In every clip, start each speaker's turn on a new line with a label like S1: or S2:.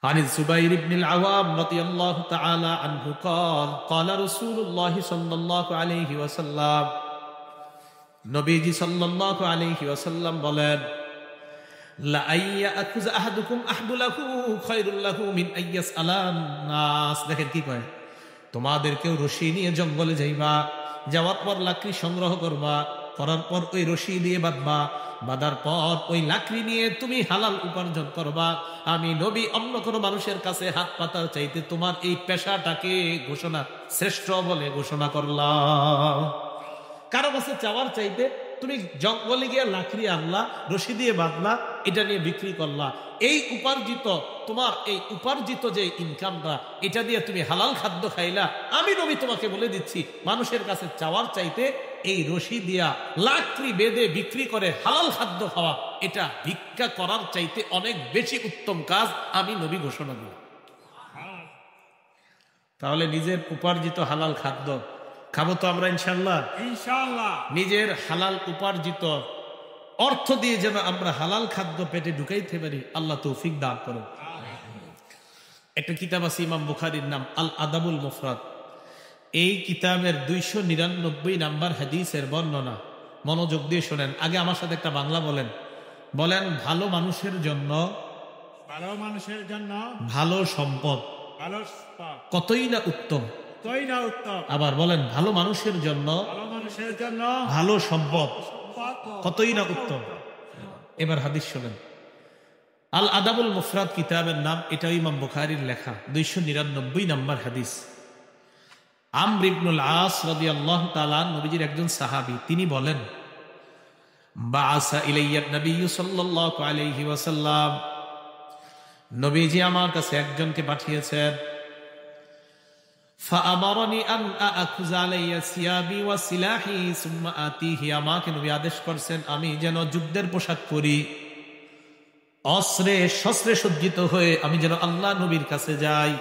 S1: عن الزبير بن العوام رضي الله تعالى عنه قال قال رسول الله صلى الله عليه وسلم নবীজি সাল্লাল্লাহু আলাইহি ওয়াসাল্লাম বলেন লা আইয়াকুযা আহাদুকুম আহদুলাহু খায়রুল লাহু মিন আইয়াসআলান নাস। দেখেন কি কয়, তোমাদের কেউ রশি নিয়ে জঙ্গলে যাইবা, যাওয়ার পর লাকড়ি সংগ্রহ করবা, করার পর ওই রশি দিয়ে বাঁধবা, বাঁধার পর ওই লাকড়ি নিয়ে তুমি হালাল উপার্জন করবা। আমি নবী অন্য কোনো মানুষের কাছে হাত পাতার চাইতে তোমার এই পেশাটাকে ঘোষণা শ্রেষ্ঠ বলে ঘোষণা করলাম। কারো কাছে চাওয়ার চাইতে তুমি জঙ্গলে গিয়ে লাকড়ি আনলা, রশি দিয়ে বাঁধলা, এটা নিয়ে বিক্রি করলা, এই উপার্জিত তোমার এই উপার্জিত যে ইনকামটা, এটা দিয়ে তুমি হালাল খাদ্য খাইলা। আমি নবী তোমাকে বলে দিচ্ছি, মানুষের কাছে চাওয়ার চাইতে এই রশি দিয়া লাকড়ি বেঁধে বিক্রি করে হালাল খাদ্য খাওয়া, এটা ভিক্ষা করার চাইতে অনেক বেশি উত্তম কাজ আমি নবী ঘোষণা দিলাম। তাহলে নিজের উপার্জিত হালাল খাদ্য খাবো তো আমরা ইনশাআল্লাহ। নিজের হালাল উপার্জিত অর্থ দিয়ে যেন আমরা হালাল খাদ্য পেটে ঢুকাইতে পারি, আল্লাহ তৌফিক দান করুন। একটা কিতাব আছে ইমাম বুখারীর, নাম আল আদাবুল মুফরাদ। এই কিতাবের 299 নাম্বার হাদিসের বর্ণনা। মনোযোগ দিয়ে শোনেন। আগে আমার সাথে একটা বাংলা বলেন। বলেন, ভালো মানুষের জন্য ভালো সম্পদ কতই না উত্তম। আবার বলেন, ভালো মানুষের জন্য ভালো সম্পদ কতই না উত্তম। এবার হাদিস শোনেন। আল আদাবুল মুফরাদ কিতাবের নাম, এটা ইমাম বুখারীর লেখা, 299 নাম্বার হাদিস। আমর ইবনুল আস রাদিয়াল্লাহু তাআলা নবীজির একজন সাহাবী, তিনি বলেন, বাআসা ইলাইয়া নবী সাল্লাল্লাহু আলাইহি ওয়াসাল্লাম, নবীজি আমার কাছে একজনকে পাঠিয়েছেন। ফাআমারানি আন আ'খুযা আলাইয়া সিয়াবি ওয়া সিলাহি সুম্মা আতিহি, আমাকে নবী আদেশ করেছেন আমি যেন যুদ্ধের পোশাক পরি, অস্ত্রে শস্ত্রে সজ্জিত হয়ে আমি যেন আল্লাহ নবীর কাছে যাই।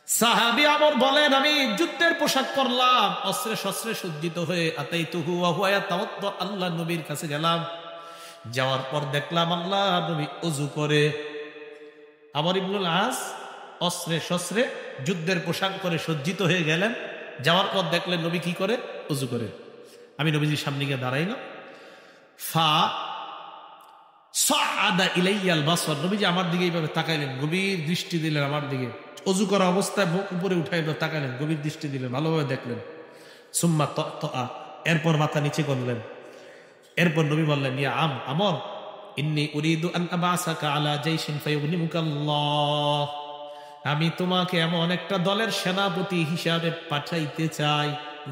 S1: সাহাবী আমর বলেন, আমি যুদ্ধের পোশাক পরলাম, অস্ত্রে শস্ত্রে সজ্জিত হয়ে আতাইতুহু ওয়া হুয়া ইয়াতাওয়াদ্দা, আল্লাহ নবীর কাছে গেলাম। যাওয়ার পর দেখলাম আল্লাহ নবী ওযু করে। আমর ইবনুল আস অস্ত্রে শস্ত্রে যুদ্ধের পোশাক করে সজ্জিত হয়ে গেলেন। যাওয়ার পর দেখলেন নবী কি করে, ওযু করে। আমি নবীজির সামনে গিয়ে দাঁড়াইলাম। ফা সাআদা ইলাইয়াল বাসর, নবীজি আমার দিকে এইভাবে তাকাইলেন, গভীর দৃষ্টি দিলেন আমার দিকে। ওযু করা অবস্থায় মুখ উপরে উঠাইল, তাকালেন, গভীর দৃষ্টি দিলেন, ভালোভাবে দেখলেন। সুম্মা তাআ, এরপর মাথা নিচে করলেন। এরপর নবী বললেন, ইয়া আমর, ইন্নী উরিদু আন আবআসাকা আলা জাইশিন ফায়ুগনিমুকাল্লাহ, আমি তোমাকে এমন একটা দলের সেনাপতি হিসাবে পাঠাইতে চাই,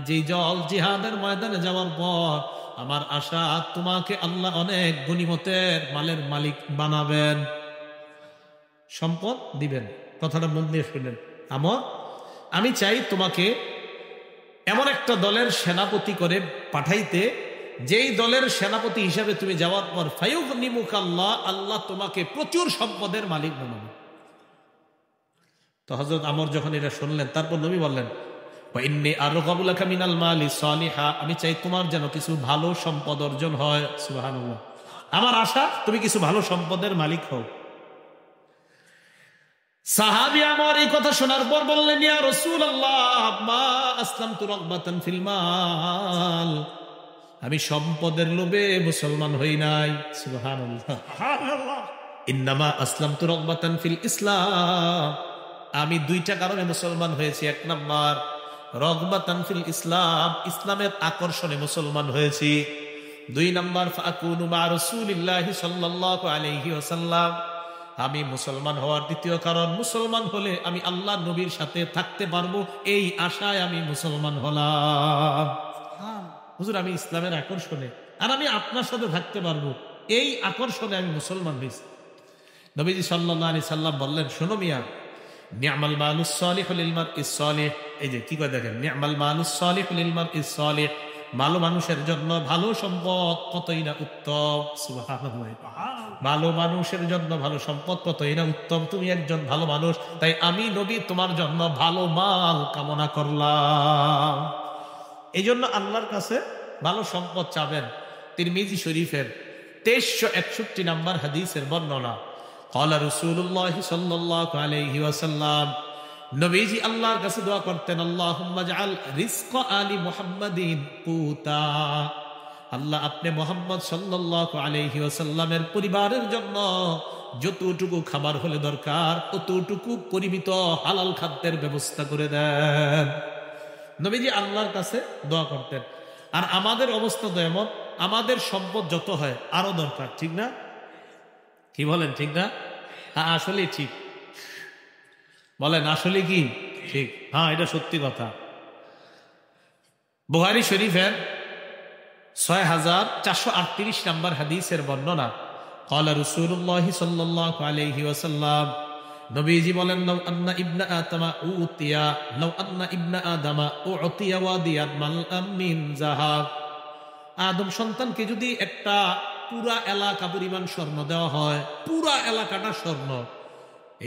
S1: যে জল জিহাদের ময়দানে যাওয়ার পর আমার আশা তোমাকে আল্লাহ অনেক গনিমতের মালের মালিক বানাবেন, সম্পদ দিবেন। কথাটা মন দিয়ে শুনেন। আমি চাই তোমাকে এমন একটা দলের সেনাপতি করে পাঠাইতে, যেই দলের সেনাপতি হিসাবে তুমি যাওয়ার পর ফায়ুগনিমুকাল্লাহ, আল্লাহ তোমাকে প্রচুর সম্পদের মালিক বানাবেন। তো হযরত আমর যখন এটা শুনলেন, তারপর নবী বললেন, ওয়া ইন্নী আরগাবু লাকা মিনাল মালি সালিহা, আমি চাই তোমার যেন কিছু ভালো সম্পদ অর্জন হয়। সুবহানাল্লাহ, আমার আশা তুমি কিছু ভালো সম্পদের মালিক হও। সাহাবী আমার এই কথা শোনার পর বললেন, ইয়া রাসূলুল্লাহ, মা আসলামতু রাগবাতান ফিল মাল, আমি সম্পদের লোভে মুসলমান হই নাই। সুবহানাল্লাহ, ইন্নামা আসলামতু রাগবাতান ফিল ইসলাম, আমি দুইটা কারণে মুসলমান হয়েছি। এক নাম্বার রগবাতান ফিল ইসলাম, ইসলামের আকর্ষণে মুসলমান হয়েছি। দুই নাম্বার ফাকুনু মা রাসূলিল্লাহি সাল্লাল্লাহু আলাইহি ওয়াসাল্লাম, আমি মুসলমান হওয়ার দ্বিতীয় কারণ, মুসলমান হলে আমি আল্লাহ নবীর সাথে থাকতে পারবো, এই আশায় আমি মুসলমান হলাম। হুজুর, আমি ইসলামের আকর্ষণে আর আমি আপনার সাথে থাকতে পারবো, এই আকর্ষণে আমি মুসলমান হয়েছি। নবীজি সাল্লাল্লাহু আলাইহি সাল্লাম বললেন, শোনো মিয়া, নি'মাল মালুস সালিহু লিল মারইস সালিহ, এই যে কি করে দেখেন, নি'মাল মালুস সালিহু লিল মারইস সালিহ, ভালো মানুষের জন্য ভালো সম্পদ কতই না উত্তম। সুবহানাল্লাহ, ভালো মানুষের জন্য ভালো সম্পদ কতই না উত্তম। তুমি একজন ভালো মানুষ, তাই আমি নবী তোমার জন্য ভালো মাল কামনা করলাম। এই জন্য আল্লাহর কাছে ভালো সম্পদ চাবেন। তিরমিজি শরীফের 2361 নাম্বার হাদিসের বর্ণনা, ক্বালা রাসূলুল্লাহ সাল্লাল্লাহু আলাইহি ওয়াসাল্লাম, নবীজি আল্লাহর কাছে দোয়া করতেন, আল্লাহুম্মা জাআল রিজকা আলি মুহাম্মাদিন কুতা। আল্লাহ, আপনি মুহাম্মদ সাল্লাল্লাহু আলাইহি ওয়াসাল্লামের পরিবারের জন্য যতটুকু খাবার হলে দরকার ততটুকু পরিমিত হালাল খাদ্যের ব্যবস্থা করে দেন। নবীজি আল্লাহর কাছে দোয়া করতেন। আর আমাদের অবস্থা তো এমন, আমাদের সম্পদ যত হয় আরো দরকার, ঠিক না? কি বলেন, ঠিক না? হ্যাঁ, আসলে ঠিক বলেন, আসলে কি ঠিক? হ্যাঁ, এটা সত্যি কথা। বুখারী শরীফের 6438 নম্বর হাদিসের বর্ণনা, ক্বালা রাসূলুল্লাহ সাল্লাল্লাহু আলাইহি ওয়াসাল্লাম, নবীজি বলেন, লাউ আন্না ইবনা আদমা উতিয়া ওয়াদিয়ান মালআম মিন যাহাব। আদম সন্তানকে যদি একটা পুরা এলাকা পরিমাণ স্বর্ণ দেওয়া হয়, পুরা এলাকাটা স্বর্ণ,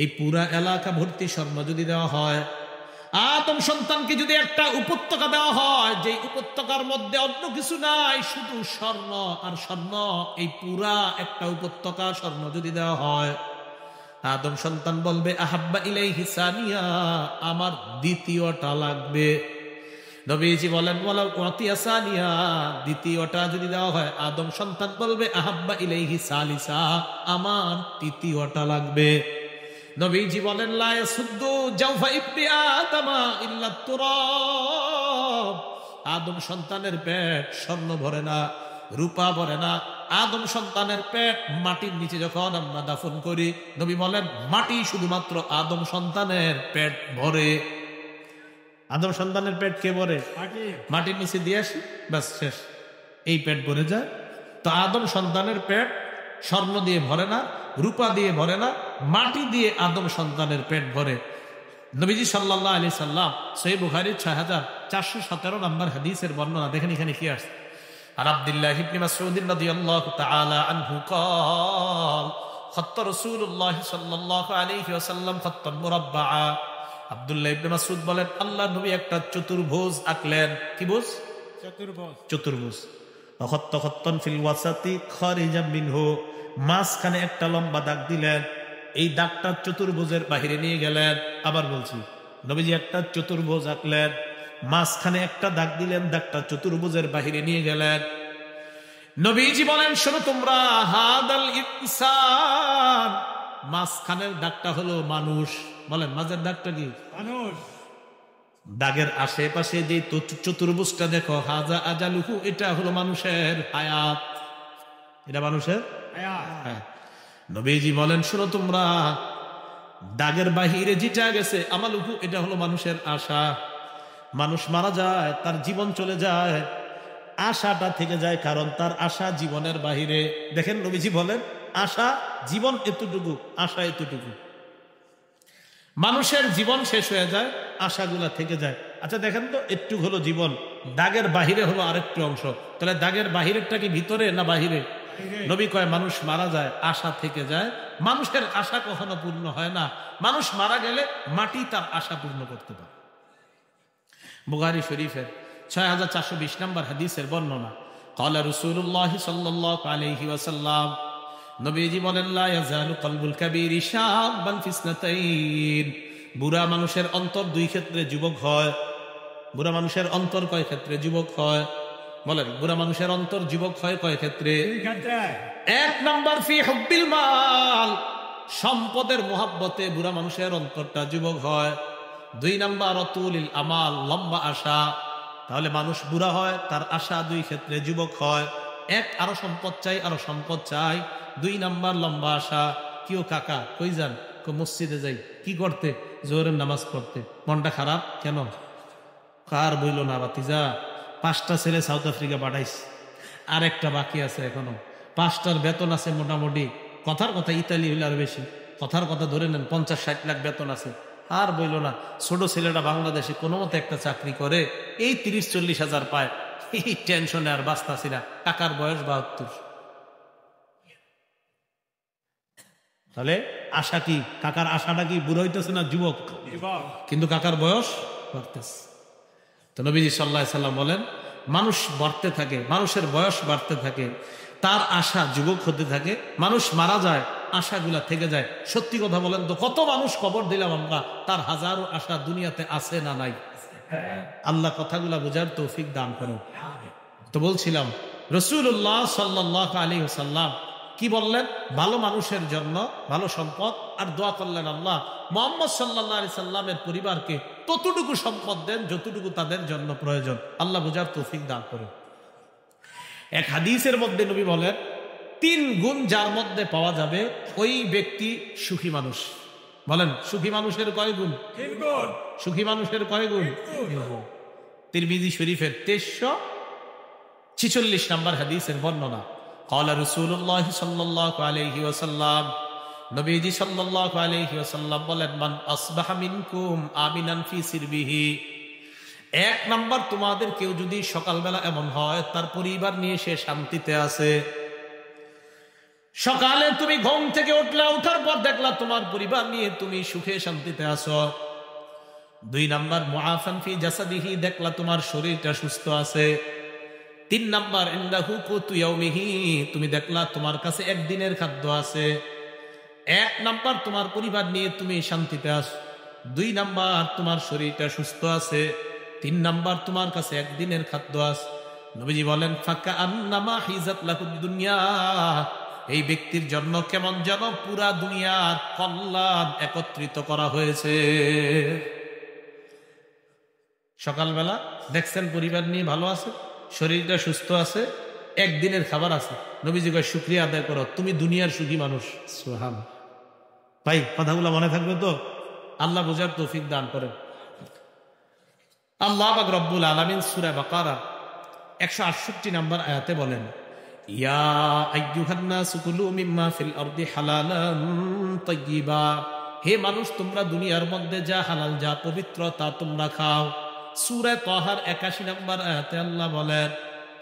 S1: এই পুরা এলাকা ভর্তি স্বর্ণ যদি দেওয়া হয়, আদম সন্তানকে যদি একটা উপত্যকা দেওয়া হয়, যে উপত্যকার মধ্যে অন্য কিছু নাই, শুধু স্বর্ণ আর স্বর্ণ, এই পুরা একটা উপত্যকা স্বর্ণ যদি দেওয়া হয়, আদম সন্তান বলবে, আহাব্বা ইলাইহি সানিয়া, আমার দ্বিতীয়টা লাগবে। নবীজি বলেন, ওয়ালাউ উতিয়া সানিয়া, দ্বিতীয়টা যদি দেওয়া হয়, আদম সন্তান বলবে, আহাব্বা ইলাইহি সালিসা, আমার তৃতীয়টা লাগবে। নবীজি বলেন, লা ইয়াসুদ্দু জাওফা ইবনি আদমা ইল্লা তুরাব, আদম সন্তানের পেট স্বর্ণ ভরে না, রূপা ভরে না। আদম সন্তানের পেট মাটির নিচে যখন আমরা দাফন করি, নবী বলেন, মাটি শুধুমাত্র আদম সন্তানের পেট ভরে। আদম সন্তানের পেট কে ভরে? মাটির নিচে দিয়ে আসি, ব্যাস শেষ, এই পেট ভরে যায়। তো আদম সন্তানের পেট স্বর্ণ দিয়ে ভরে না, রূপা দিয়ে ভরে না, মাটি দিয়ে আদম সন্তানের পেট ভরে। নবীজি সাল্লাল্লাহু আলাইহি সাল্লাম সহিহ বুখারী 6417 নম্বর হাদিসের বর্ণনা দেখেন, এখানে কি আসছে? আর আব্দুল্লাহ ইবনে মাসউদ রাদিয়াল্লাহু তাআলা আনহু قال خط رسول الله সাল্লাল্লাহু আলাইহি ওয়াসাল্লাম খাত্তান মুরাব্বাআ। আব্দুল্লাহ ইবনে মাসউদ বলেন, আল্লাহর নবী একটা চতুর্ভুজ আঁকলেন। কি ভুজ? চতুর্ভুজ। চতুর্ভুজ। খাত্ত খাত্তান ফিল ওয়াসাতি খারিজাম মিনহু, মাঝখানে একটা লম্বা দাগ দিলেন, এই দাগটা চতুর্ভুজের বাহিরে নিয়ে গেলেন। আবার বলছি, নবীজি একটা চতুর্ভুজ আঁকলেন, মাঝখানে একটা দাগ দিলেন, দাগটা চতুর্ভুজের বাহিরে নিয়ে গেলেন। নবীজি বলেন, শোনো তোমরা, হাদাল ইনসান, মাঝখানের দাগটা হলো মানুষ। বলেন, মাঝের দাগটা কি? মানুষ। দাগের আশেপাশে যে চতুর্ভুজটা দেখো, হাজা আজালুহু, এটা হলো মানুষের হায়াত, এটা মানুষের হায়াত। নবীজি বলেন, শোনো তোমরা, দাগের বাহিরে যেটা গেছে আমালুহু, এটা হলো মানুষের আশা। মানুষ মারা যায়, তার জীবন চলে যায়, আশাটা থেকে যায়, কারণ তার আশা জীবনের বাহিরে। দেখেন, নবীজি বলেন, আশা, জীবন এতটুকু, আশা এতটুকু। মানুষের জীবন শেষ হয়ে যায়, আশাগুলা থেকে যায়। আচ্ছা দেখেন তো, একটু হলো জীবন, দাগের বাহিরে হলো আরেকটু অংশ, তাহলে দাগের বাহিরেরটা কি ভিতরে না বাহিরে? নবী কয়, মানুষ মারা যায়, আশা থেকে যায়। মানুষের আশা কখনো পূর্ণ হয় না, মানুষ মারা গেলে মাটি তার আশা পূর্ণ করতে পারে। বুখারী শরীফের 6420 নম্বর হাদিসের বর্ণনা, ক্বালা রাসূলুল্লাহ সাল্লাল্লাহু আলাইহি ওয়াসাল্লাম, নবীজি বলেন, লা ইয়াজালু কলবুল কাবীরি শাবান ফিসনাতাইন, বুড়া মানুষের অন্তর দুই ক্ষেত্রে যুবক হয়। বুড়া মানুষের অন্তর কয় ক্ষেত্রে যুবক হয়? বলেন, বুড়া মানুষের অন্তর যুবক হয় কয় ক্ষেত্রে? এক নাম্বার, ফি হুব্বিল মাল, সম্পদের মোহাব্বতে বুড়া মানুষের অন্তরটা যুবক হয়। দুই নাম্বার, অতুলিল আমাল, লম্বা আশা। তাহলে মানুষ বুড়া হয়, তার আশা দুই ক্ষেত্রে যুবক হয়। এক, আরো সম্পদ চাই, আরো সম্পদ চাই। দুই নাম্বার, লম্বা আশা। কেউ কাকা কই যান? মসজিদে যাই। কি করতে? জোহরের নামাজ পড়তে। মনটা খারাপ কেন? কার বইল না বাতিজা, 5টা ছেলে সাউথ আফ্রিকা পাঠাইছে, আর একটা বাকি আছে এখনো। 5টার বেতন আছে মোটামুটি, কথার কথা ইতালি হইলে আর বেশি, কথার কথা ধরে নেন 50-60 লাখ বেতন আছে। আর বইল না, ছোট ছেলেটা বাংলাদেশে কোনো মতে একটা চাকরি করে, এই 30-40 হাজার পায়, এই টেনশনে আর বাঁচতাছি না। কাকার বয়স 72। তাহলে আশা কি? কাকার আশাটা কি বুড়ো হইতেছে না যুবক? কিন্তু কাকার বয়স বাড়তেছে। তো নবীজি সাল্লাল্লাহু আলাইহি সাল্লাম বলেন, মানুষ বাড়তে থাকে, মানুষের বয়স বাড়তে থাকে, তার আশা যুবক হতে থাকে। মানুষ মারা যায়, আশাগুলা থেকে যায়। সত্যি কথা বলেন তো, কত মানুষ কবর দিলাম আমরা, তার হাজারো আশা দুনিয়াতে আছে না নাই? আল্লাহ কথাগুলা বোঝার তৌফিক দান করেন। তো বলছিলাম রাসূলুল্লাহ সাল্লাল্লাহু আলাইহি ওয়াসাল্লাম কি বললেন? ভালো মানুষের জন্য ভালো সম্পদ, আর দোয়া করলেন আল্লাহ মুহাম্মদ সাল্লাল্লাহু আলাইহি সাল্লামের পরিবারকে ততটুকু সম্পদ দেন যতটুকু তাদের জন্য প্রয়োজন। আল্লাহ বোঝার তৌফিক দান করেন। এক হাদিসের মধ্যে নবী বলেন, 3 গুণ যার মধ্যে পাওয়া যাবে ওই ব্যক্তি সুখী মানুষ। বলেন, সুখী মানুষের কয় গুণ?
S2: 3 গুণ।
S1: সুখী মানুষের কয় গুণ? তিরমিজি শরীফের 2346 নম্বর হাদিসের বর্ণনা। قال رسول الله صلى الله عليه وسلم, নবীজি সাল্লাল্লাহু আলাইহি ওয়াসাল্লাম বলেন, মান আসবাহা মিনকুম আমিনান ফি সিরবিহি, 1 নাম্বার তোমাদের কেউ যদি সকালবেলা এমন হয় তার পরিবার নিয়ে সে শান্তিতে আছে। সকালে তুমি ঘুম থেকে উঠলা, উঠার পর দেখলা তোমার পরিবার নিয়ে তুমি সুখে শান্তিতে আছো। 2 নাম্বার মুআফান ফি জাসাদিহি, দেখলা তোমার শরীরটা সুস্থ আছে। 3 নাম্বার ইনদাহু কুতু ইয়াউমিহি, তুমি দেখলা তোমার কাছে একদিনের খাদ্য আছে। 1 নাম্বার তোমার পরিবার নিয়ে তুমি শান্তিতে আছো, 2 নাম্বার তোমার শরীরটা সুস্থ আছে, 3 নাম্বার তোমার কাছে একদিনের খাদ্য আছে। নবীজি বলেন, ফাকা আন্নামা হিজাত লাহুদ দুনিয়া, এই ব্যক্তির জন্য কেমন যেন পুরা দুনিয়ার কল্যাণ একত্রিত করা হয়েছে। সকালবেলা দেখছেন পরিবার নিয়ে ভালো আছে, শরীরটা সুস্থ আছে, একদিনের খাবার আছে। নবীজি কয় শুকরিয়া আদায় করো, তুমি দুনিয়ার সুখী মানুষ। সুবহানাল্লাহ। ভাই কথাগুলো মনে থাকবে তো? আল্লাহ বোঝার তৌফিক দান করেন। আল্লাহ পাক রব্বুল আলামিন সূরা বাকারা 168 নম্বর আয়াতে বলেন, ইয়া আইয়ুহান নাসু কুলু মিম্মা ফিল আরদি হালালান তাইয়্যিবা, হে মানুষ তোমরা দুনিয়ার মধ্যে যা হালাল যা পবিত্র তা তোমরা খাও। সূরা তাহার 81 নম্বর আয়াতে আল্লাহ বলেন,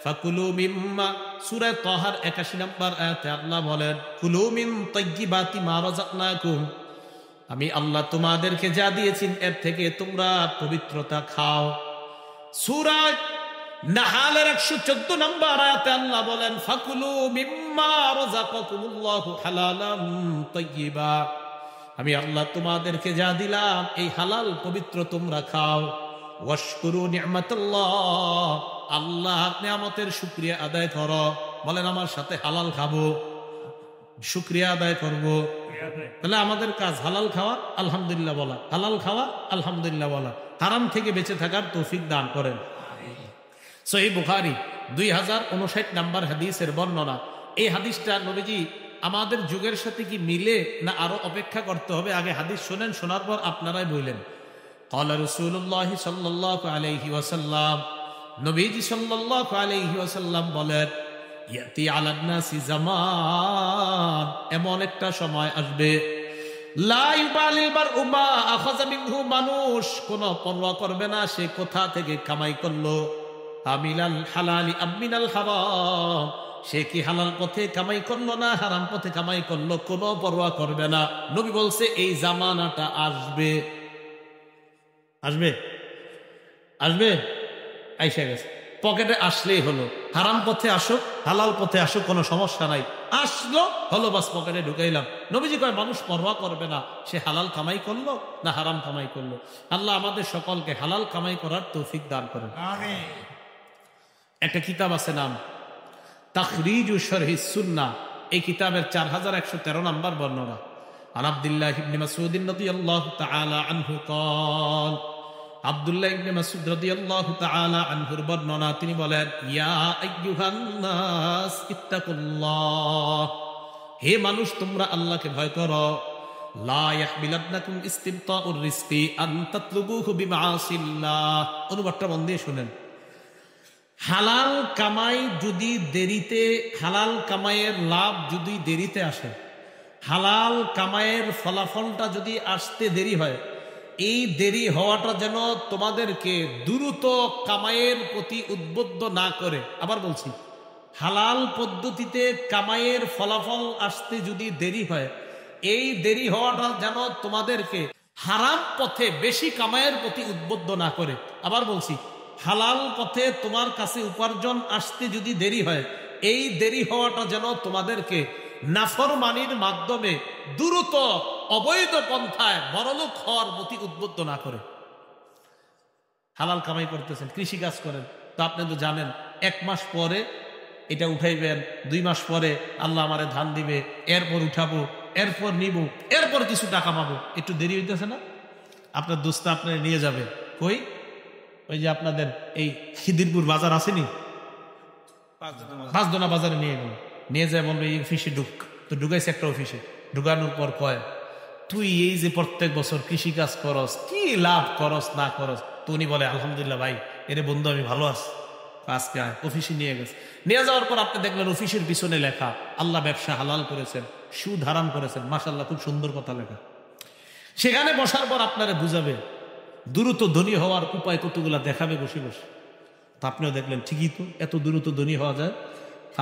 S1: ফাকুলু মিম্মা, সূরা তাহার 81 নম্বর আয়াতে আল্লাহ বলেন, কুলু মিন তাইয়্যিবাতি মা রাযাকনাকুম, আমি আল্লাহ তোমাদেরকে যা দিয়েছি এর থেকে তোমরা পবিত্রতা খাও। সূরা নাহালের 114 নম্বর আয়াতে আল্লাহ বলেন, ফাকুলু মিম্মা রাযাকাকুমুল্লাহু হালালান তাইয়্যিবা, আমি আল্লাহ তোমাদেরকে যা দিলাম এই হালাল পবিত্র তোমরা খাও। ওয়াশকুরু নি'মাতাল্লাহ, আল্লাহর নিয়ামতের শুকরিয়া আদায় করো। বলেন আমার সাথে, হালাল খাবো, শুকরিয়া আদায় করব। তাহলে আমাদের কাজ হালাল খাওয়া, আলহামদুলিল্লাহ বলা, হালাল খাওয়া, আলহামদুলিল্লাহ বলা। হারাম থেকে বেঁচে থাকার তৌফিক দান করেন। সহিহ বুখারী 2059 নম্বর হাদিসের বর্ণনা। এই হাদিসটা নবীজি আমাদের যুগের সাথে কি মিলে না আরো অপেক্ষা করতে হবে? আগে হাদিস শুনেন, শোনার পর আপনারাই বললেন। قال رسول الله صلى الله عليه وسلم, নবীজি সাল্লাল্লাহু আলাইহি ওয়াসাল্লাম বলেন, ইয়াতি আলান নাসি জামান, এমন একটা সময় আসবে, লা ইউবালিল বারউ মা আখাযা মিনহু, মানুষ কোনো পরোয়া করবে না সে কোথা থেকে কামাই করলো। আমিলাল হালালি আমিনাল হারাম, সে কি হালাল পথে কামাই করলো না হারাম পথে কামাই করলো, কোনো পরোয়া করবে না। নবী বলছে এই জামানাটা আসবে, আসবে, আসবে, আইসা গেছে। পকেটে আসলেই হলো, হারাম পথে আসুক হালাল পথে আসুক কোনো সমস্যা নাই, আসলো হলো, বাস পকেটে ঢুকাইলাম। নবীজি কয় মানুষ পরোয়া করবে না সে হালাল কামাই করলো না হারাম কামাই করলো। আল্লাহ আমাদের সকলকে হালাল কামাই করার তৌফিক দান করেন।
S2: আমিন।
S1: একটা কিতাব আছে নাম তাখরিজু শরহিস সুন্নাহ, এই কিতাবের 4113 নম্বর বর্ণনা। আন আব্দুল্লাহ ইবনে মাসউদ রাদিয়াল্লাহু তাআলা আনহু قال, আব্দুল্লাহ ইবনে মাসউদ রাদিয়াল্লাহু তাআলা আনহুর বর্ণনা, তিনি বলেন, ইয়া আইয়ুহান নাস ইত্তাকুল্লাহ, হে মানুষ তোমরা আল্লাহকে ভয় করো। লা ইয়াহমিলান্নাকুম ইস্তিবতাউর রিজকি আন তাতলুবুহু বিমাআসিল্লাহ। অনুবাদটা মন দিয়ে শুনেন। হালাল কামাই যদি দেরিতে, হালাল কামাইয়ের লাভ যদি দেরিতে আসে, হালাল কামাইয়ের ফলাফলটা যদি আসতে দেরি হয়, এই দেরি হওয়াটা যেন তোমাদেরকে দ্রুত কামাইয়ের প্রতি উদ্বুদ্ধ না করে। আবার বলছি, হালাল পদ্ধতিতে কামাইয়ের ফলাফল আসতে যদি দেরি হয়, এই দেরি হওয়াটা যেন তোমাদেরকে হারাম পথে বেশি কামাইয়ের প্রতি উদ্বুদ্ধ না করে। আবার বলছি, হালাল পথে তোমার কাছে উপার্জন আসতে যদি দেরি হয়, এই দেরি হওয়াটা যেন তোমাদেরকে নাফরমানির মাধ্যমে দ্রুত অবৈধ পন্থায় বড়লোক হওয়ার প্রতি উদ্বুদ্ধ না করে হালাল কামাই করতেছেন, কৃষি কাজ করেন, তো আপনি তো জানেন 1 মাস পরে এটা উঠাইবেন, 2 মাস পরে আল্লাহ আমারে ধান দিবে, এরপর উঠাবো, এরপর নিব, এরপর কিছু টাকা পাবো, একটু দেরি হইতেছে না? আপনার দোস্ত আপনার নিয়ে যাবে কই, ওই যে আপনাদের এই খিদিরপুর বাজার আসেনি, 5 দোনা বাজারে নিয়ে যায়, বলবে এই অফিসে ঢুক, তো ঢুকাইছে একটা অফিসে, ঢুকানোর পর কয় তুই এই যে প্রত্যেক বছর কৃষি কাজ করস, কি লাভ করস না করস, তো উনি বলে আলহামদুলিল্লাহ ভাই, এর বন্ধু আমি ভালো আছি, আজকে অফিসে নিয়ে গেছে। নিয়ে যাওয়ার পর আপনি দেখলেন অফিসের পিছনে লেখা আল্লাহ ব্যবসা হালাল করেছেন, সুদ হারাম করেছেন, মাশাআল্লাহ খুব সুন্দর কথা লেখা। সেখানে বসার পর আপনারা বুঝাবে, দ্রুত ধনী হওয়ার উপায় কতগুলা দেখাবে বসে বসে। তা আপনিও দেখলেন ঠিকই তো, এত দ্রুত ধনী হওয়া যায়।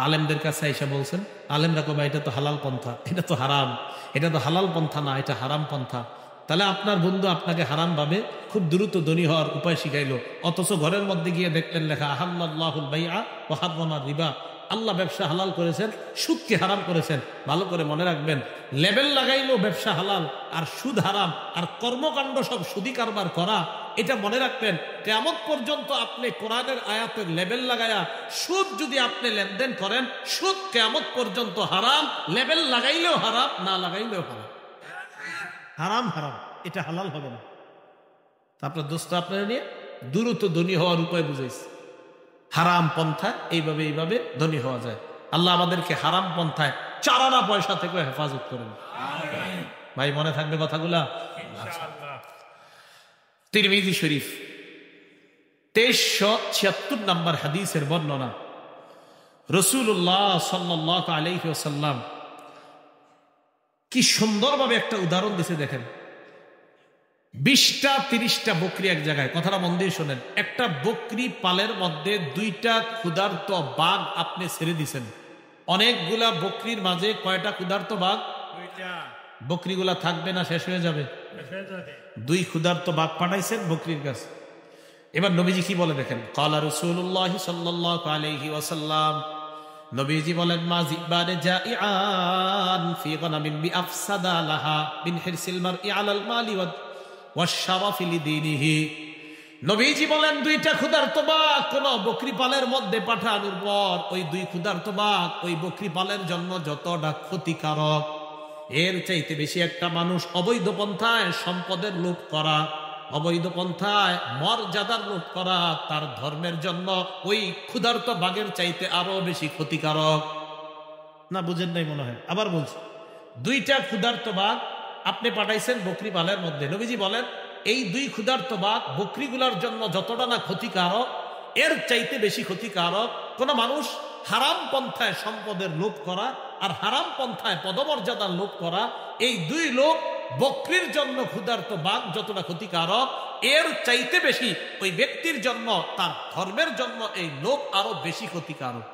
S1: আলেমদের কাছে এসে বলছেন, আলেমরা কবে এটা তো হালাল পন্থা, এটা তো হারাম, এটা তো হালাল পন্থা না, এটা হারাম পন্থা। তাহলে আপনার বন্ধু আপনাকে হারাম ভাবে খুব দ্রুত ধনী হওয়ার উপায় শিখাইলো, অথচ ঘরের মধ্যে গিয়ে দেখলেন লেখা আহাল্লাহুল বাইআ ওয়া হাররামার রিবা, আল্লাহ ব্যবসা হালাল করেছেন, সুদকে হারাম করেছেন। ভালো করে মনে রাখবেন, লেবেল লাগাইলো ব্যবসা হালাল আর সুদ হারাম, আর কর্মকাণ্ড সব সুদি কারবার করা, এটা মনে রাখবেন। কিয়ামত পর্যন্ত আপনি কোরআনের আয়াতের লেবেল লাগায়া সুদ যদি আপনি লেনদেন করেন, সুদ কিয়ামত পর্যন্ত হারাম, লেবেল লাগাইলেও হারাম, না লাগাইলেও হারাম, হারাম হারাম, এটা হালাল হবে না। আপনার দোস্ত আপনারা নিয়ে দ্রুত ধনী হওয়ার উপায় বুঝাইছে, হারাম পন্থায় এইভাবে ধনী হওয়া যায়। আল্লাহ আমাদেরকে হারাম পন্থায় 4 আনা পয়সা থেকে হেফাজত করেন। ভাই মনে থাকবে কথাগুলা? তিরমিজি শরীফ 2376 নম্বর হাদিসের বর্ণনা, রাসূলুল্লাহ সাল্লাল্লাহু আলাইহি ওয়াসাল্লাম কি সুন্দরভাবে একটা উদাহরণ দিছে দেখেন। 20টা 30টা বকরি এক জায়গায়, কথাটা মন দিয়ে শোনেন। একটা বকরি পালের মধ্যে 2টা ক্ষুধার্ত বাঘ আপনি ছেড়ে দিছেন। অনেকগুলা বকরির মাঝে কয়টা ক্ষুধার্ত বাঘ? 2টা। বকরিগুলা থাকবে না শেষ হয়ে যাবে? 2 ক্ষুধার্ত বাঘ পাঠাইছেন বকরির কাছে। এবার নবীজি কি বলে দেখেন, ক্বালা রাসূলুল্লাহ সাল্লাল্লাহু আলাইহি ওয়াসাল্লাম, নবীজি বলেন, মা জিবানে জাইআন ফি গনামিন বিআফসাদা লাহা বিন হিরসিল মারই আলাল মালি ওয়াশশারাফি লিদীনিহি। নবীজি বলেন, 2টা ক্ষুধার্ত বাঘ কোন বকরি পালের মধ্যে পাঠানোর পর ওই 2 ক্ষুধার্ত বাঘ ওই বকরি পালের জন্য যতটা ক্ষতিকারক, এর চাইতে বেশি একটা মানুষ অবৈধ পন্থায় সম্পদের লোভ করা, অবৈধ পন্থায় মর্যাদার লোভ করা, তার ধর্মের জন্য ওই ক্ষুধার্ত বাঘের চাইতে আরো বেশি ক্ষতিকারক। না বুঝেন নাই মনে হয়, আবার বলছি। 2টা ক্ষুধার্ত বাঘ আপনি পাঠাইছেন বকরি পালের মধ্যে। নবীজি বলেন, এই 2 ক্ষুধার্ত বাঘ বকরিগুলার জন্য যতটা না ক্ষতিকারক, এর চাইতে বেশি ক্ষতিকারক কোন মানুষ হারাম পন্থায় সম্পদের লোভ করা আর হারাম পন্থায় পদমর্যাদার লোভ করা। এই 2 লোক বকরির জন্য ক্ষুধার্ত বাঘ যতটা ক্ষতিকারক, এর চাইতে বেশি ওই ব্যক্তির জন্য, তার ধর্মের জন্য এই লোভ আরো বেশি ক্ষতিকারক।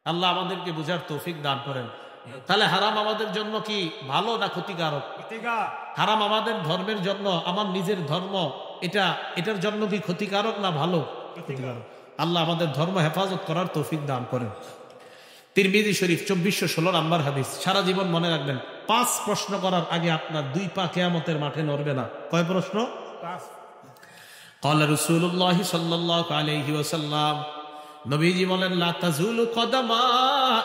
S1: আল্লাহ আমাদেরকে বুঝার তৌফিক দান করেন। তাহলে হারাম আমাদের জন্য কি ভালো না ক্ষতিকারক? হারাম আমাদের ধর্মের জন্য, আমার নিজের ধর্ম, এটার জন্য কি ক্ষতিকারক না ভালো? ক্ষতিকারক। আল্লাহ আমাদের ধর্ম হেফাজত করার তৌফিক দান করেন। তিরমিজি শরীফ 2416 নম্বর হাদিস। সারা জীবন মনে রাখবেন, 5 প্রশ্ন করার আগে আপনার 2 পা কিয়ামতের মাঠে নড়বে না। কয় প্রশ্ন? 5। ক্বালা রাসূলুল্লাহ সাল্লাল্লাহু আলাইহি ওয়াসাল্লাম, নবীজি বলেন, লা তাজুলু কদামা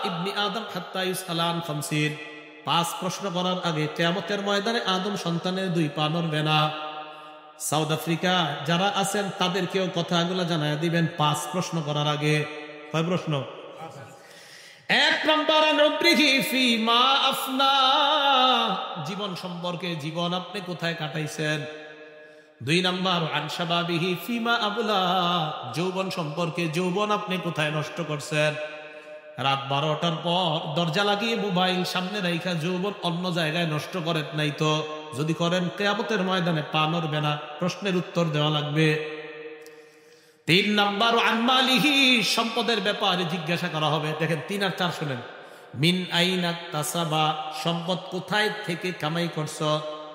S1: ইবনি আদম হাত্তা ইউসআলা আন 50। 5 প্রশ্ন করার আগে কিয়ামতের ময়দানে আদম সন্তানের 2 পা নড়বে না। সাউথ আফ্রিকা যারা আছেন তাদেরকেও কথাগুলো জানায় দিবেন 5 প্রশ্ন করার আগে। কয় প্রশ্ন? 1 নম্বর, নবরিহি ফিমা আফনা, জীবন সম্পর্কে, জীবন আপনি কোথায় কাটাইছেন। 2 নম্বর, আন শাবাবিহি ফিমা আবলা, যৌবন সম্পর্কে, যৌবন আপনি কোথায় নষ্ট করছেন। রাত 12টার পর দরজা লাগিয়ে মোবাইল সামনে রাইখা যৌবন অন্য জায়গায় নষ্ট করেন নাই তো? যদি করেন, কিয়ামতের ময়দানে পা নড়বে না, প্রশ্নের উত্তর দেওয়া লাগবে। 3 নম্বর, আন মালিহি, সম্পদের ব্যাপারে জিজ্ঞাসা করা হবে। দেখেন 3 আর 4 শুনেন। মিন আইনা তাসাবা, সম্পদ কোথায় থেকে কামাই করছো।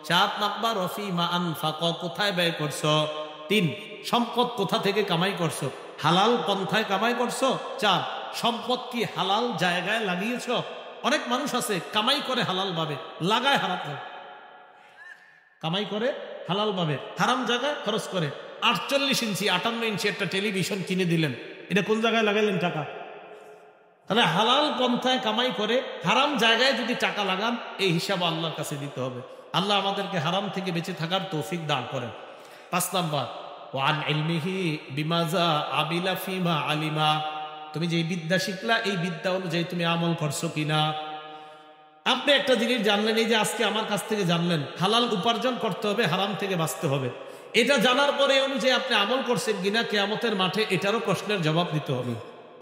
S1: 4 নম্বর, ফিমা আনফাক, কোথায় ব্যয় করছো। 3, সম্পদ কোথা থেকে কামাই করছো, হালাল পন্থায় কামাই করছো। 4, সম্পদ কি হালাল জায়গায় লাগিয়েছো। অনেক মানুষ আছে কামাই করে হালাল ভাবে, লাগায় হারাম, কামাই করে হালাল ভাবে হারাম জায়গায় খরচ করে। 48 ইঞ্চি 58 ইঞ্চি একটা টেলিভিশন কিনে দিলেন, এটা কোন জায়গায় লাগাইলেন টাকা? তাহলে হালাল পন্থায় কামাই করে হারাম জায়গায় যদি টাকা লাগান, এই হিসাব আল্লাহর কাছে দিতে হবে। আল্লাহ আমাদেরকে হারাম থেকে বেঁচে থাকার তৌফিক দান করেন। 5 নাম্বার, ওয়ান ইলমিহি বিমাজা আবিলা ফিমা আলিমা, তুমি যে বিদ্যা শিখলা এই বিদ্যা অনুযায়ী তুমি আমল করছো কিনা। আপনি একটা জিনিস জানলেন, এই যে আজকে আমার কাছ থেকে জানলেন হালাল উপার্জন করতে হবে, হারাম থেকে বাঁচতে হবে, এটা জানার পরে অনুযায়ী আপনি আমল করছেন কিনা কিয়ামতের মাঠে এটারও প্রশ্নের জবাব দিতে হবে।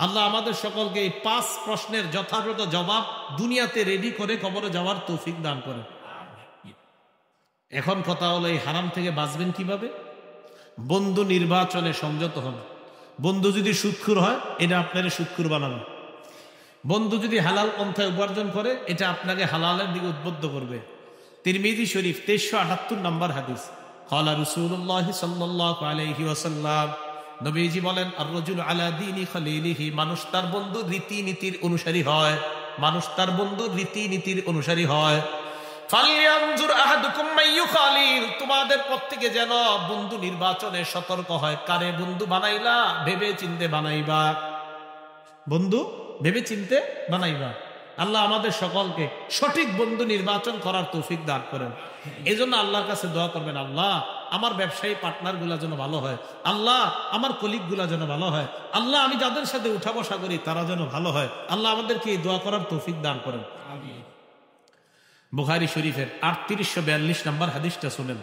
S1: আল্লাহ আমাদের সকলকে এই 5 প্রশ্নের যথাযথ জবাব দুনিয়াতে রেডি করে কবরে যাওয়ার তৌফিক দান করেন। এখন কথা হলো এই হারাম থেকে বাঁচবেন কিভাবে? বন্ধু নির্বাচনে সংযত হন। বন্ধু যদি সুদখোর হয়, এটা আপনার সুদখোর বানাবে। বন্ধু যদি হালাল পন্থায় উপার্জন করে, এটা আপনাকে হালালের দিকে উদ্বুদ্ধ করবে। তিরমিজি শরীফ 2378 নম্বর হাদিস, ক্বালা রাসূলুল্লাহ সাল্লাল্লাহু আলাইহি ওয়াসাল্লাম, নবীজি বলেন, আর রাজুল আলা দীনি খলিলিহি, মানুষ তার বন্ধুর রীতিনীতির অনুসারী হয়, মানুষ তার বন্ধুর রীতিনীতির অনুসারী হয়। ফালইয়ানজুর আহাদুকুম মাইয়ুখালিল, তোমাদের প্রত্যেকে যেন বন্ধু নির্বাচনে সতর্ক হয়। কারে বন্ধু বানাইলা ভেবে চিন্তে বানাইবা, বন্ধু ভেবে চিনতে বানাইবা। আল্লাহ আমাদের সকলকে সঠিক বন্ধু নির্বাচন করার তৌফিক দান করেন। এই জন্য আল্লাহর কাছে দোয়া করবেন, আল্লাহ আমার ব্যবসায়ী পার্টনার গুলা যেন ভালো হয়, আল্লাহ আমার কলিগ গুলা যেন ভালো হয়, আল্লাহ আমি যাদের সাথে উঠা বসা করি তারা যেন ভালো হয়। আল্লাহ আমাদেরকে এই দোয়া করার তৌফিক দান করেন। বুখারী শরীফের 3842 নম্বর হাদিসটা শুনেন।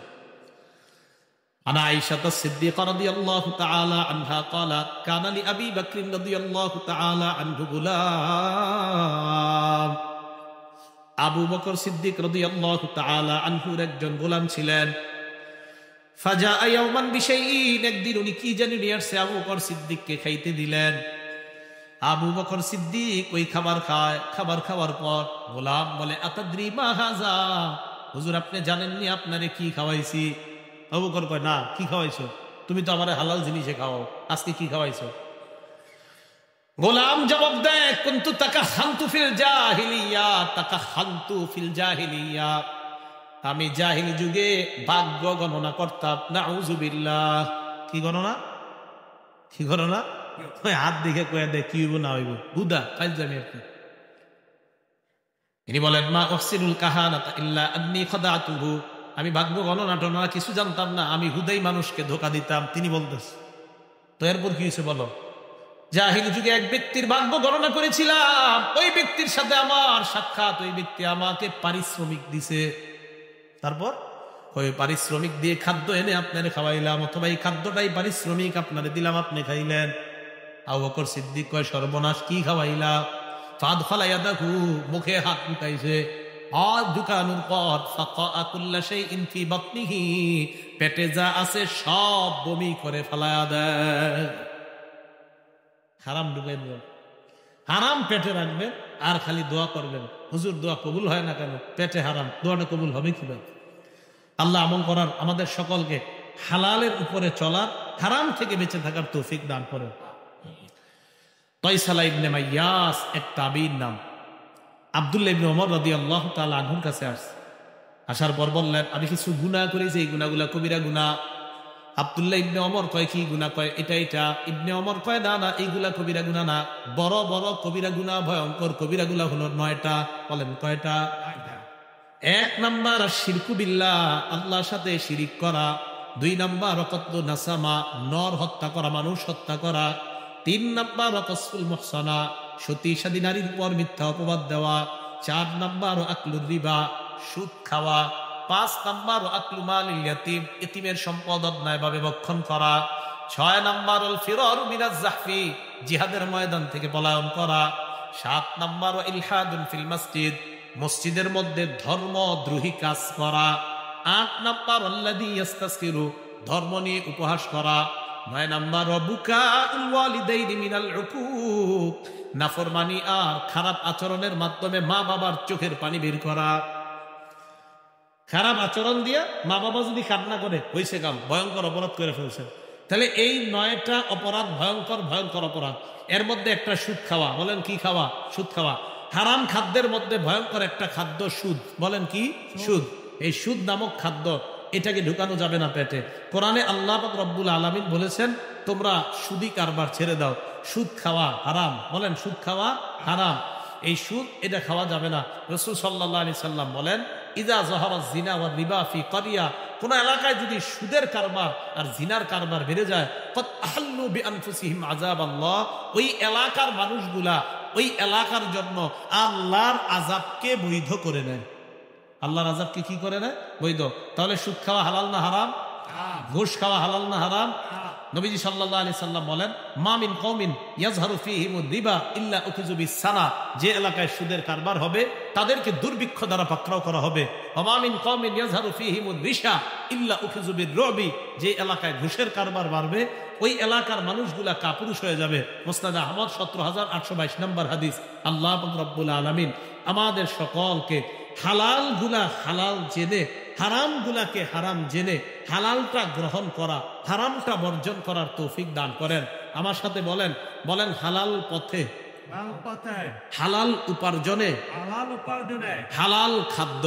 S1: আনা আয়েশা সিদ্দিকা রাদিয়াল্লাহু তাআলা আনহা ক্বালাত কানা লি আবি বকর রাদিয়াল্লাহু তাআলা আনহু গুলাম, আবু বকর সিদ্দিক রাদিয়াল্লাহু তাআলা আনহুর একজন গোলাম ছিলেন। ফাজাআ ইয়াওমান বিশাইইন, একদিন উনি কি জানি নিয়ে আসছে, আবু বকর সিদ্দিককে খাইতে দিলেন। আবু বকর সিদ্দিক ওই খাবার খায়, খাবার খাওয়ার পর গোলাম বলে, আতাদ্রি মা হাযা, হুজুর আপনি জানেননি আপনারে কি খাওয়াইছি? আবু বকর কয়, না, কি খাওয়াইছো? তুমি তো আমারে হালাল জিনিসে খাওয়াও, আজকে কি খাওয়াইছো? গোলাম জবাব দেয়, কুনতু তাকাহানতু ফিল জাহিলিয়া, তাকাহানতু ফিল জাহিলিয়া, আমি জাহিলি যুগে ভাগ্য গণনা করতাম। নাউযুবিল্লাহ। কি গণনা? কি গণনা? হাত দেখে কয়ে দেয় কি হইব না হইব, বুদা কাজ জানি আর কি। ইনি বলেন, মা উহসিনুল কাহানাতা ইল্লা আন্নী খাদাতুহু, আমি ভাগ্য গণনা টনা কিছু জানতাম না, আমি হুদাই মানুষকে ধোকা দিতাম। তিনি বলতেছে, তো এরপর কি হয়েছে বলো? জাহিলি যুগে এক ব্যক্তির ভাগ্য গণনা করেছিলাম, ওই ব্যক্তির সাথে আমার সাক্ষাৎ, ওই ব্যক্তি আমাকে পারিশ্রমিক দিছে। তারপর ওই পারিশ্রমিক দিয়ে খাদ্য এনে আপনারে খাওয়াইলাম, অথবা এই খাদ্যটাই পারিশ্রমিক আপনারে দিলাম, আপনি খাইলেন। আবু বকর সিদ্দিক কয়, সর্বনাশ, কি খাওয়াইলা? ফাদখালা ইয়াদাহু, মুখে হাত ঢুকাইছে। আর ঢুকানোর পর ফাকা কুল্লা শাইইন ফি বাতনিহি, পেটে যা আছে সব বমি করে ফেলায়া দেয়। হারাম ঢুকাইবেন, হারাম পেটে রাখবেন, আর খালি দোয়া করবেন, হুজুর দোয়া কবুল হয় না কেন? পেটে হারাম, দোয়াটা কবুল হবে কিভাবে? আল্লাহ আমল করার, আমাদের সকলকে হালালের উপরে চলার, হারাম থেকে বেঁচে থাকার তৌফিক দান করেন। তাইসালা ইবনে মাইয়াস এক তাবিঈর নাম। আব্দুল্লাহ ইবনে ওমর রাদিয়াল্লাহু তাআলা আনহুর কাছে আসছে। আসার পর বললেন, আমি কিছু গুনাহ করেছি, এই গুনাহগুলা কবিরা গুনাহ। আব্দুল্লাহ ইবনে ওমর কয়, কি গুনাহ? কয়, এটা এটা। ইবনে ওমর কয়, না না, এইগুলা কবিরা গুনাহ না, বড় বড় কবিরা গুনাহ, ভয়ঙ্কর কবিরা গুনাহ হলো 9টা। বলেন কয়টা? 1 নাম্বার শিরকু বিল্লাহ, আল্লাহর সাথে শিরিক করা। 2 নাম্বার কতলু নাসামা, নর হত্যা করা, মানুষ হত্যা করা। 3 নাম্বার কসফুল মুহসানা, সতী সাদী নারীর উপর মিথ্যা অপবাদ দেওয়া। 4 নাম্বার আকলুর রিবা, সুদ খাওয়া। 5 নাম্বার আকলু মালিল ইয়াতীম, ইতিমের সম্পদ অন্যায়ভাবে ভক্ষণ করা। 6 নাম্বার আল ফিরারু মিনাজ জাহফি, জিহাদের ময়দান থেকে পলায়ন করা। 7 নাম্বার ইলহাদুন ফিল মসজিদ, মসজিদের মধ্যে ধর্মদ্রোহী কাজ করা। 8 নাম্বার আল্লাযী ইস্তাসকিরু, ধর্ম নিয়ে উপহাস করা। 9 নাম্বার বুকাউল ওয়ালিদাইনি মিনাল উকুক, নাফরমানি আর খারাপ আচরণের মাধ্যমে মা বাবার চোখের পানি বের করা। খারাপ আচরণ দিয়া মা বাবা যদি কান্না করে, হইছে কাম, ভয়ঙ্কর অপরাধ করে ফেলছে। তাহলে এই 9টা অপরাধ ভয়ঙ্কর ভয়ঙ্কর অপরাধ। এর মধ্যে একটা সুদ খাওয়া। বলেন কি খাওয়া? সুদ খাওয়া। হারাম খাদ্যের মধ্যে ভয়ঙ্কর একটা খাদ্য সুদ। বলেন কি? সুদ। এই সুদ নামক খাদ্য, এটাকে ঢুকানো যাবে না পেটে। কোরআনে আল্লাহ পাক রব্বুল আলামিন বলেছেন তোমরা সুদি কারবার ছেড়ে দাও। সুদ খাওয়া হারাম। বলেন সুদ খাওয়া হারাম। এই সুদ এটা খাওয়া যাবে না। রাসূল সাল্লাল্লাহু আলাইহি সাল্লাম বলেন ইযা যাহারা যিনা ওয়া রিবা ফি ক্বরিয়া, কোন এলাকায় যদি সুদের কারবার আর জিনার কারবার বেড়ে যায়, ক্বাদ আহাল্লু বিআনফুসিহিম আযাবাল্লাহ, ওই এলাকার মানুষগুলা ওই এলাকার জন্য আল্লাহর আযাবকে বৈধ করে নেয়। আল্লাহর আযাবকে কি করে নেয়? বৈধ। তাহলে সুদ খাওয়া হালাল না হারাম? ঘুষ খাওয়া হালাল না হারাম? নবীজি সাল্লাল্লাহু আলাইহি সাল্লাম বলেন মা মিন কওমিন ইয়াজহারু ফীহিমুর রিবা ইল্লা উখিযু বিস-সানা, যে এলাকায় সুদের কারবার হবে তাদেরকে দুর্ভিক্ষ দ্বারা পাকড়াও করা হবে। ওয়া মা মিন কওমিন ইয়াজহারু ফীহিমুর রিশা ইল্লা উখিযু বির-রুবি, যে এলাকায় ঘুষের কারবার বাড়বে ওই এলাকার মানুষগুলা কাপুরুষ হয়ে যাবে। মুসনাদ আহমদ 17822 নম্বর হাদিস। আল্লাহ পাক রব্বুল আলামিন আমাদের সকলকে হালাল গুলা হালাল জেনে, হারাম গুলাকে হারাম জেনে হালালটা গ্রহণ করা, হারামটা বর্জন করার তৌফিক দান করেন। আমার সাথে বলেন, বলেন হালাল পথে, হালাল উপার্জনে, হালাল খাদ্য।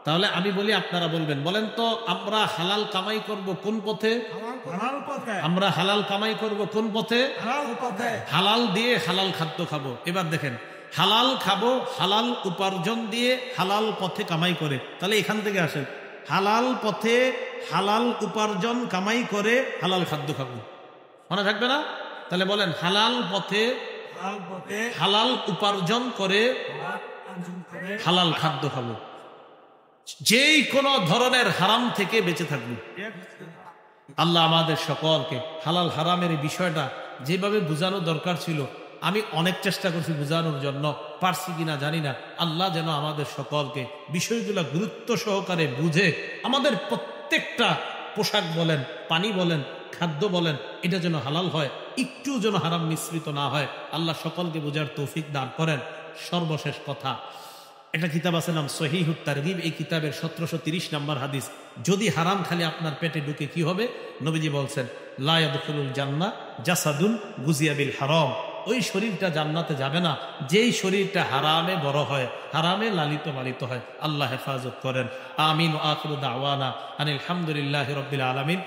S1: তাহলে আমি বলি আপনারা বলবেন, বলেন তো আমরা হালাল কামাই করব কোন পথে? আমরা হালাল কামাই করব কোন পথে? হালাল দিয়ে হালাল খাদ্য খাবো। এবার দেখেন, হালাল খাবো হালাল উপার্জন দিয়ে হালাল পথে কামাই করে। তাহলে এখান থেকে আসেন, হালাল পথে হালাল উপার্জন কামাই করে হালাল খাদ্য খাবো। মনে থাকবে না? তাহলে বলেন হালাল পথে হালাল উপার্জন করে হালাল খাদ্য খাবো। যেই কোনো ধরনের হারাম থেকে বেঁচে থাকবো। আল্লাহ আমাদের সকলকে হালাল হারামের এই বিষয়টা যেভাবে বোঝানো দরকার ছিল, আমি অনেক চেষ্টা করছি বোঝানোর জন্য, পারছি কিনা জানি না। আল্লাহ যেন আমাদের সকলকে বিষয়গুলো গুরুত্ব সহকারে বুঝে আমাদের প্রত্যেকটা পোশাক বলেন, পানি বলেন, খাদ্য বলেন, এটা যেন হালাল হয়, একটু যেন হারাম মিশ্রিত না হয়। আল্লাহ সকলকে বোঝার তৌফিক দান করেন। সর্বশেষ কথা, একটা কিতাব আছে নাম সহিহুত তারগিব। এই কিতাবের 1730 নম্বর হাদিস। যদি হারাম খালি আপনার পেটে ঢুকে কি হবে? নবীজি বলছেন লা ইয়াদখুলুল জান্নাহ জাসাদুন গুজিয়া বিল হারাম, ওই শরীরটা জান্নাতে যাবে না যেই শরীরটা হারামে বড় হয়, হারামে লালিত পালিত হয়। আল্লাহ হেফাজত করেন। আমিন। ওয়া আখিরু দাওয়ানা আনিল হামদুলিল্লাহি রাব্বিল আলামিন।